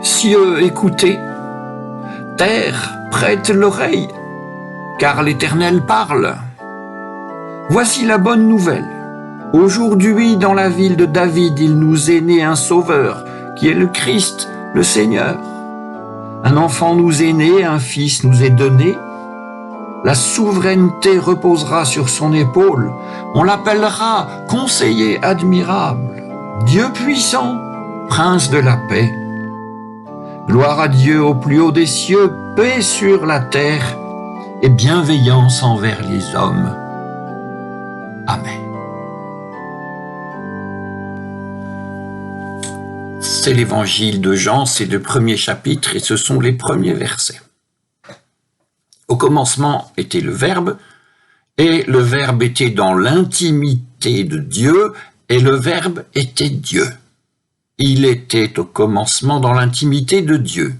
Cieux, écoutez, terre, prête l'oreille, car l'Éternel parle. Voici la bonne nouvelle. Aujourd'hui, dans la ville de David, il nous est né un sauveur, qui est le Christ, le Seigneur. Un enfant nous est né, un fils nous est donné. La souveraineté reposera sur son épaule. On l'appellera conseiller admirable, Dieu puissant, prince de la paix. Gloire à Dieu au plus haut des cieux, paix sur la terre et bienveillance envers les hommes. Amen. C'est l'évangile de Jean, c'est le premier chapitre et ce sont les premiers versets. Au commencement était le Verbe, et le Verbe était dans l'intimité de Dieu, et le Verbe était Dieu. Il était au commencement dans l'intimité de Dieu.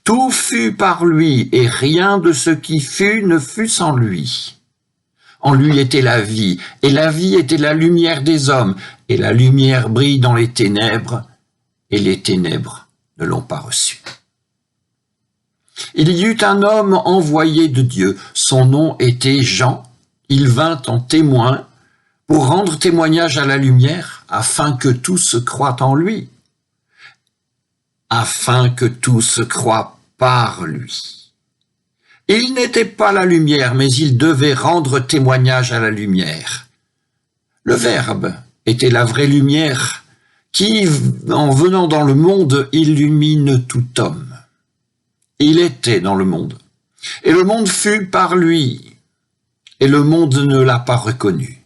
Tout fut par lui, et rien de ce qui fut ne fut sans lui. En lui était la vie, et la vie était la lumière des hommes, et la lumière brille dans les ténèbres, et les ténèbres ne l'ont pas reçue. Il y eut un homme envoyé de Dieu, son nom était Jean, il vint en témoin pour rendre témoignage à la lumière, afin que tous croient en lui, afin que tous croient par lui. Il n'était pas la lumière, mais il devait rendre témoignage à la lumière. Le Verbe était la vraie lumière qui, en venant dans le monde, illumine tout homme. Il était dans le monde, et le monde fut par lui, et le monde ne l'a pas reconnu.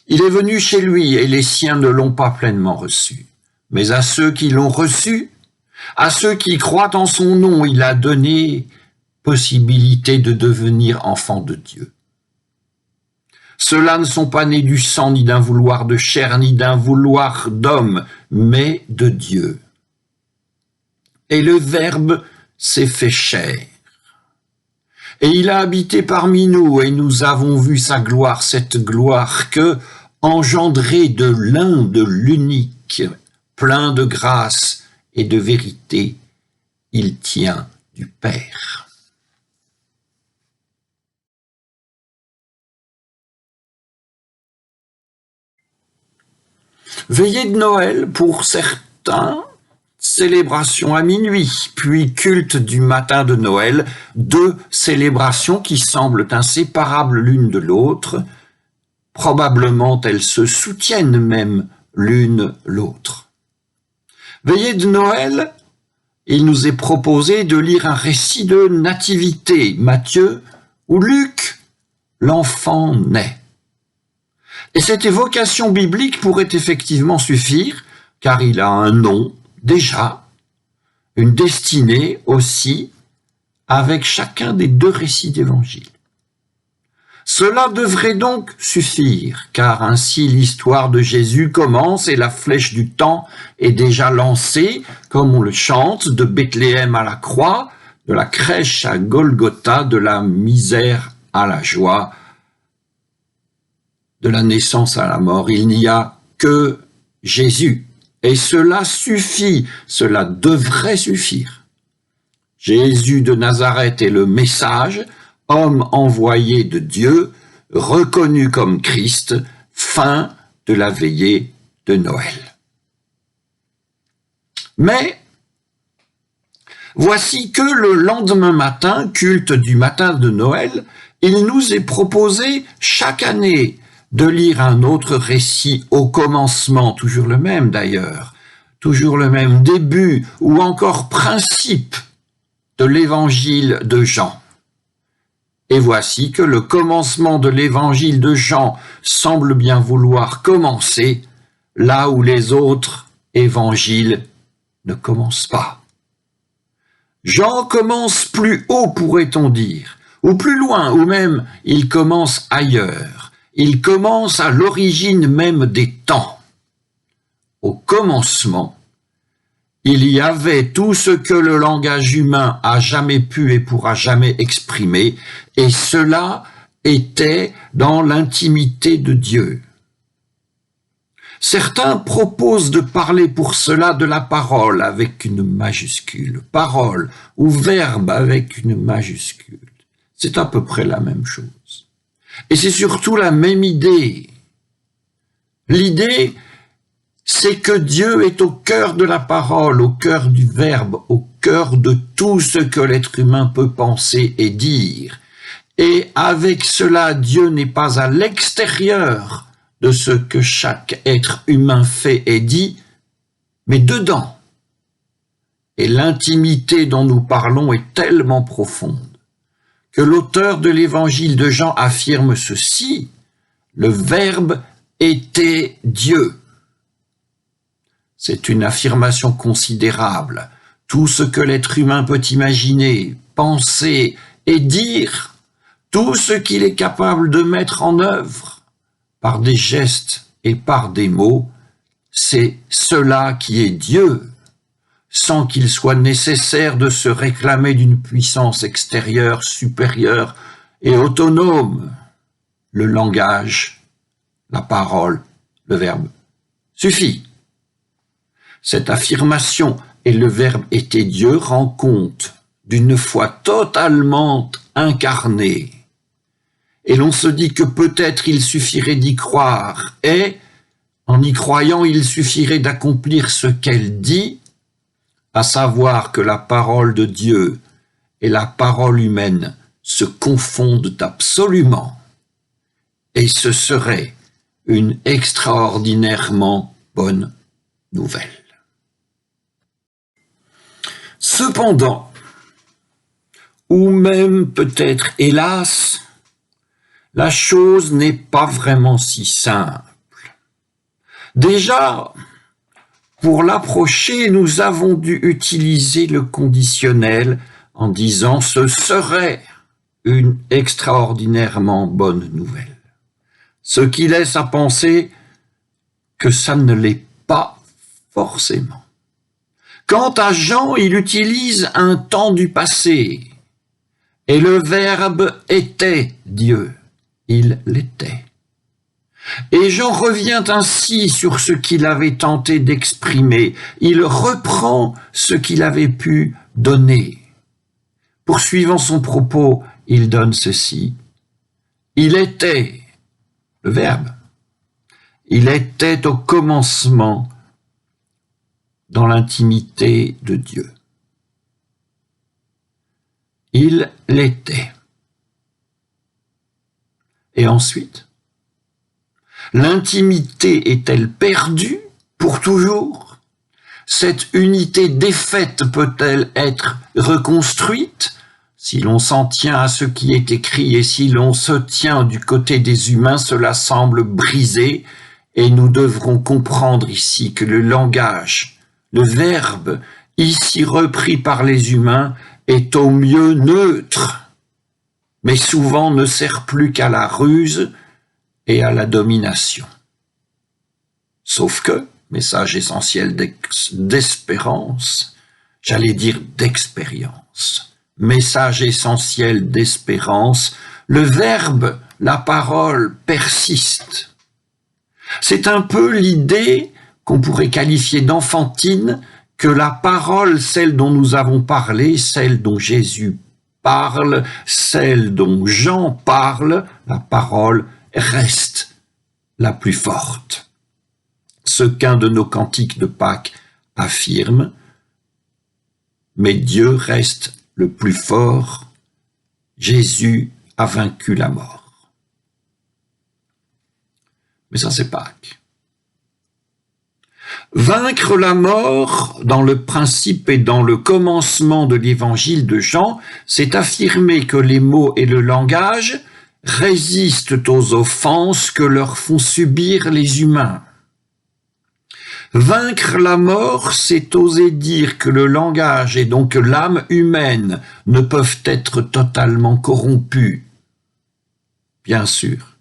Il est venu chez lui, et les siens ne l'ont pas pleinement reçu. Mais à ceux qui l'ont reçu, à ceux qui croient en son nom, il a donné possibilité de devenir enfants de Dieu. Ceux-là ne sont pas nés du sang, ni d'un vouloir de chair, ni d'un vouloir d'homme, mais de Dieu. Et le Verbe s'est fait chair. Et il a habité parmi nous, et nous avons vu sa gloire, cette gloire que, engendré de l'un, de l'unique, plein de grâce et de vérité, il tient du Père. Veillée de Noël pour certains, célébration à minuit, puis culte du matin de Noël, deux célébrations qui semblent inséparables l'une de l'autre. Probablement elles se soutiennent même l'une l'autre. Veillée de Noël, il nous est proposé de lire un récit de nativité, Matthieu ou Luc, l'enfant naît. Et cette évocation biblique pourrait effectivement suffire, car il a un nom, déjà, une destinée aussi, avec chacun des deux récits d'évangile. Cela devrait donc suffire, car ainsi l'histoire de Jésus commence et la flèche du temps est déjà lancée, comme on le chante, de Bethléem à la croix, de la crèche à Golgotha, de la misère à la joie, de la naissance à la mort. Il n'y a que Jésus. Et cela suffit, cela devrait suffire. Jésus de Nazareth est le message, homme envoyé de Dieu, reconnu comme Christ, fin de la veillée de Noël. Mais voici que le lendemain matin, culte du matin de Noël, il nous est proposé chaque année de lire un autre récit au commencement, toujours le même d'ailleurs, toujours le même début ou encore principe de l'évangile de Jean. Et voici que le commencement de l'évangile de Jean semble bien vouloir commencer là où les autres évangiles ne commencent pas. Jean commence plus haut, pourrait-on dire, ou plus loin, ou même il commence ailleurs. Il commence à l'origine même des temps. Au commencement, il y avait tout ce que le langage humain a jamais pu et pourra jamais exprimer, et cela était dans l'intimité de Dieu. Certains proposent de parler pour cela de la parole avec une majuscule, parole ou verbe avec une majuscule. C'est à peu près la même chose. Et c'est surtout la même idée. L'idée, c'est que Dieu est au cœur de la parole, au cœur du verbe, au cœur de tout ce que l'être humain peut penser et dire. Et avec cela, Dieu n'est pas à l'extérieur de ce que chaque être humain fait et dit, mais dedans. Et l'intimité dont nous parlons est tellement profonde que l'auteur de l'évangile de Jean affirme ceci: le Verbe était Dieu. C'est une affirmation considérable. Tout ce que l'être humain peut imaginer, penser et dire, tout ce qu'il est capable de mettre en œuvre, par des gestes et par des mots, c'est cela qui est Dieu, sans qu'il soit nécessaire de se réclamer d'une puissance extérieure, supérieure et autonome. Le langage, la parole, le verbe suffit. Cette affirmation et le verbe était Dieu rend compte d'une foi totalement incarnée. Et l'on se dit que peut-être il suffirait d'y croire, et, en y croyant, il suffirait d'accomplir ce qu'elle dit, à savoir que la parole de Dieu et la parole humaine se confondent absolument, et ce serait une extraordinairement bonne nouvelle. Cependant, ou même peut-être hélas, la chose n'est pas vraiment si simple. Déjà, pour l'approcher, nous avons dû utiliser le conditionnel en disant « ce serait une extraordinairement bonne nouvelle ». Ce qui laisse à penser que ça ne l'est pas forcément. Quant à Jean, il utilise un temps du passé, et le Verbe était Dieu. Il l'était. Et Jean revient ainsi sur ce qu'il avait tenté d'exprimer. Il reprend ce qu'il avait pu donner. Poursuivant son propos, il donne ceci. Il était, le Verbe, il était au commencement dans l'intimité de Dieu. Il l'était. Et ensuite, l'intimité est-elle perdue pour toujours? Cette unité défaite peut-elle être reconstruite? Si l'on s'en tient à ce qui est écrit et si l'on se tient du côté des humains, cela semble brisé et nous devrons comprendre ici que le langage, le verbe, ici repris par les humains, est au mieux neutre, mais souvent ne sert plus qu'à la ruse et à la domination. Sauf que, message essentiel d'espérance, j'allais dire d'expérience, message essentiel d'espérance, le verbe, la parole persiste. C'est un peu l'idée qu'on pourrait qualifier d'enfantine que la parole, celle dont nous avons parlé, celle dont Jésus parle, celle dont Jean parle, la parole reste la plus forte. Ce qu'un de nos cantiques de Pâques affirme, mais Dieu reste le plus fort, Jésus a vaincu la mort. Mais ça c'est Pâques. Vaincre la mort, dans le principe et dans le commencement de l'évangile de Jean, c'est affirmer que les mots et le langage résistent aux offenses que leur font subir les humains. Vaincre la mort, c'est oser dire que le langage et donc l'âme humaine ne peuvent être totalement corrompus. Bien sûr,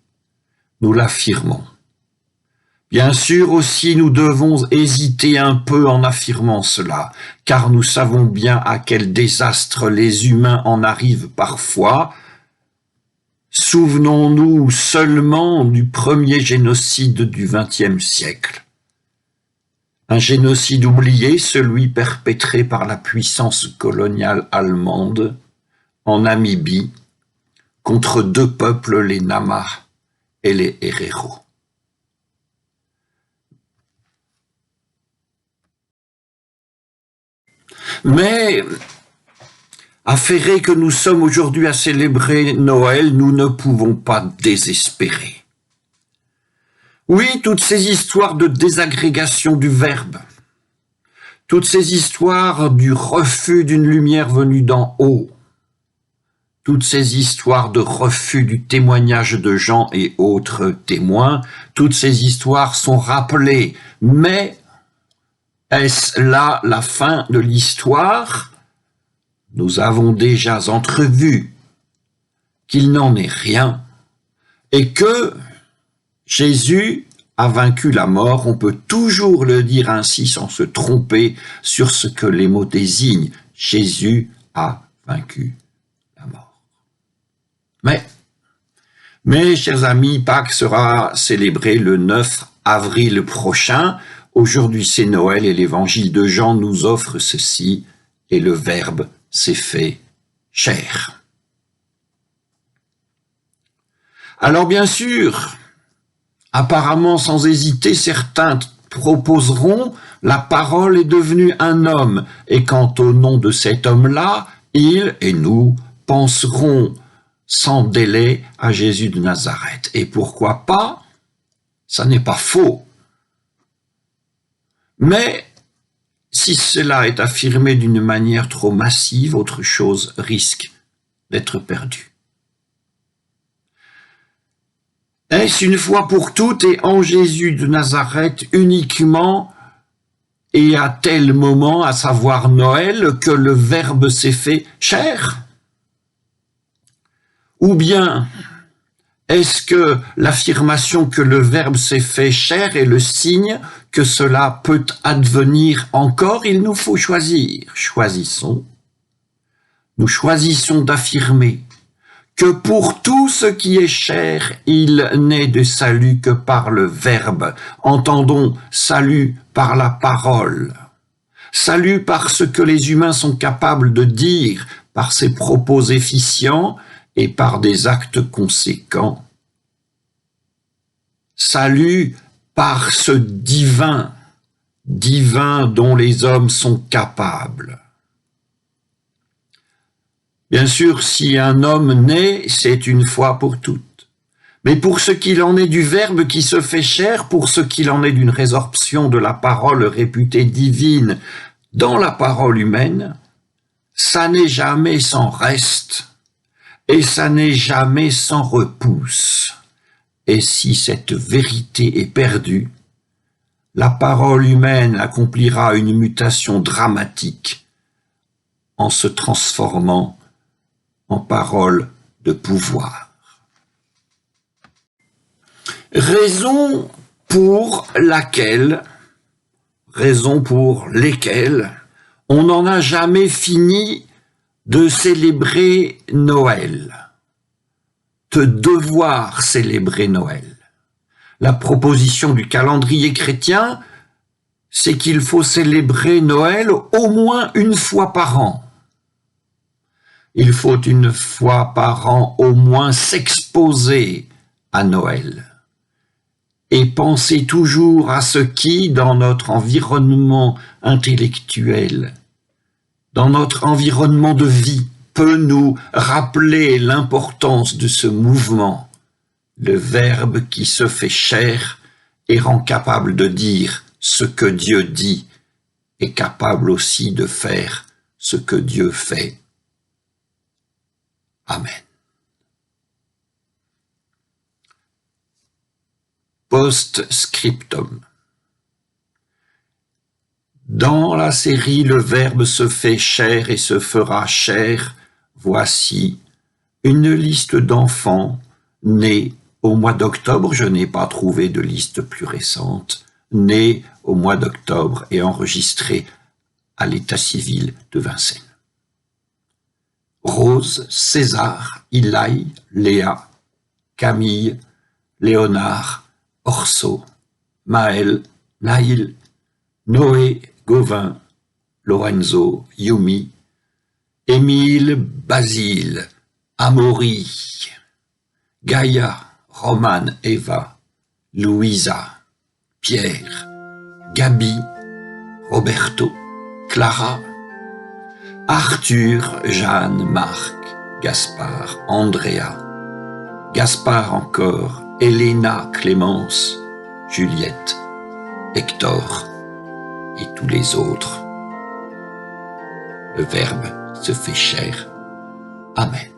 nous l'affirmons. Bien sûr aussi, nous devons hésiter un peu en affirmant cela, car nous savons bien à quel désastre les humains en arrivent parfois. Souvenons-nous seulement du premier génocide du XXe siècle. Un génocide oublié, celui perpétré par la puissance coloniale allemande en Namibie contre deux peuples, les Nama et les Herero. Mais, affairés que nous sommes aujourd'hui à célébrer Noël, nous ne pouvons pas désespérer. Oui, toutes ces histoires de désagrégation du Verbe, toutes ces histoires du refus d'une lumière venue d'en haut, toutes ces histoires de refus du témoignage de Jean et autres témoins, toutes ces histoires sont rappelées. Mais est-ce là la fin de l'histoire? Nous avons déjà entrevu qu'il n'en est rien et que Jésus a vaincu la mort. On peut toujours le dire ainsi sans se tromper sur ce que les mots désignent. Jésus a vaincu la mort. Mais, chers amis, Pâques sera célébré le 9 avril prochain. Aujourd'hui, c'est Noël et l'évangile de Jean nous offre ceci, et le Verbe s'est fait chair. Alors bien sûr, apparemment sans hésiter, certains proposeront « la parole est devenue un homme » et quant au nom de cet homme-là, ils et nous penserons sans délai à Jésus de Nazareth. Et pourquoi pas? Ça n'est pas faux. Mais si cela est affirmé d'une manière trop massive, autre chose risque d'être perdue. Est-ce une fois pour toutes et en Jésus de Nazareth uniquement et à tel moment, à savoir Noël, que le Verbe s'est fait chair? Ou bien, est-ce que l'affirmation que le Verbe s'est fait chair est le signe que cela peut advenir encore? Il nous faut choisir. Choisissons. Nous choisissons d'affirmer que pour tout ce qui est chair, il n'est de salut que par le Verbe. Entendons salut par la parole. Salut par ce que les humains sont capables de dire, par ses propos efficients et par des actes conséquents. Salut par ce divin dont les hommes sont capables. Bien sûr, si un homme naît, c'est une fois pour toutes. Mais pour ce qu'il en est du Verbe qui se fait chair, pour ce qu'il en est d'une résorption de la parole réputée divine dans la parole humaine, ça n'est jamais sans reste. Et ça n'est jamais sans repousse. Et si cette vérité est perdue, la parole humaine accomplira une mutation dramatique en se transformant en parole de pouvoir. Raison pour lesquelles on n'en a jamais fini de célébrer Noël, de devoir célébrer Noël. La proposition du calendrier chrétien, c'est qu'il faut célébrer Noël au moins une fois par an. Il faut une fois par an au moins s'exposer à Noël et penser toujours à ce qui, dans notre environnement intellectuel, dans notre environnement de vie, peut nous rappeler l'importance de ce mouvement, le Verbe qui se fait chair et rend capable de dire ce que Dieu dit et capable aussi de faire ce que Dieu fait. Amen. Post-scriptum. Dans la série « Le Verbe se fait chair et se fera chair », voici une liste d'enfants nés au mois d'octobre. Je n'ai pas trouvé de liste plus récente. Nés au mois d'octobre et enregistrés à l'état civil de Vincennes. Rose, César, Ilaï, Léa, Camille, Léonard, Orso, Maël, Naïl, Noé, Gauvin, Lorenzo, Yumi, Émile, Basile, Amaury, Gaïa, Romane, Eva, Louisa, Pierre, Gabi, Roberto, Clara, Arthur, Jeanne, Marc, Gaspard, Andrea, Gaspard encore, Elena, Clémence, Juliette, Hector et tous les autres. Le Verbe se fait chair. Amen.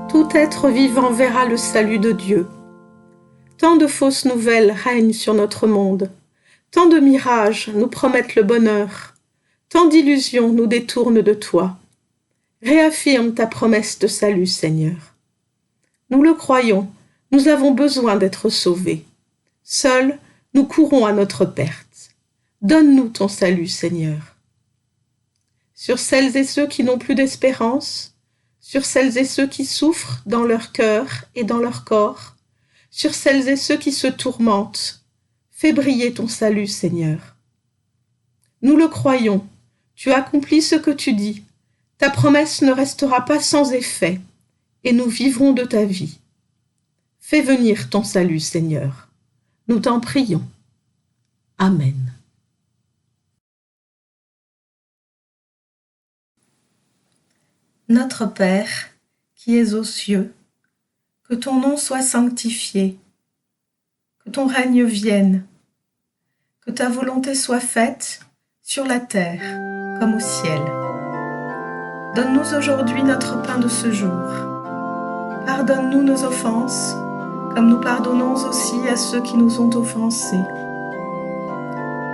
Tout être vivant verra le salut de Dieu. Tant de fausses nouvelles règnent sur notre monde, tant de mirages nous promettent le bonheur, tant d'illusions nous détournent de toi. Réaffirme ta promesse de salut, Seigneur. Nous le croyons, nous avons besoin d'être sauvés. Seuls, nous courons à notre perte. Donne-nous ton salut, Seigneur. Sur celles et ceux qui n'ont plus d'espérance, sur celles et ceux qui souffrent dans leur cœur et dans leur corps, sur celles et ceux qui se tourmentent, fais briller ton salut, Seigneur. Nous le croyons, tu accomplis ce que tu dis, ta promesse ne restera pas sans effet, et nous vivrons de ta vie. Fais venir ton salut, Seigneur. Nous t'en prions. Amen. Notre Père, qui es aux cieux, que ton nom soit sanctifié, que ton règne vienne, que ta volonté soit faite sur la terre comme au ciel. Donne-nous aujourd'hui notre pain de ce jour. Pardonne-nous nos offenses, comme nous pardonnons aussi à ceux qui nous ont offensés.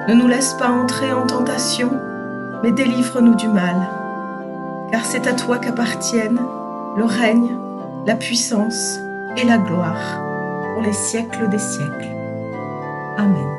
Ne nous laisse pas entrer en tentation, mais délivre-nous du mal. Car c'est à toi qu'appartiennent le règne, la puissance et la gloire pour les siècles des siècles. Amen.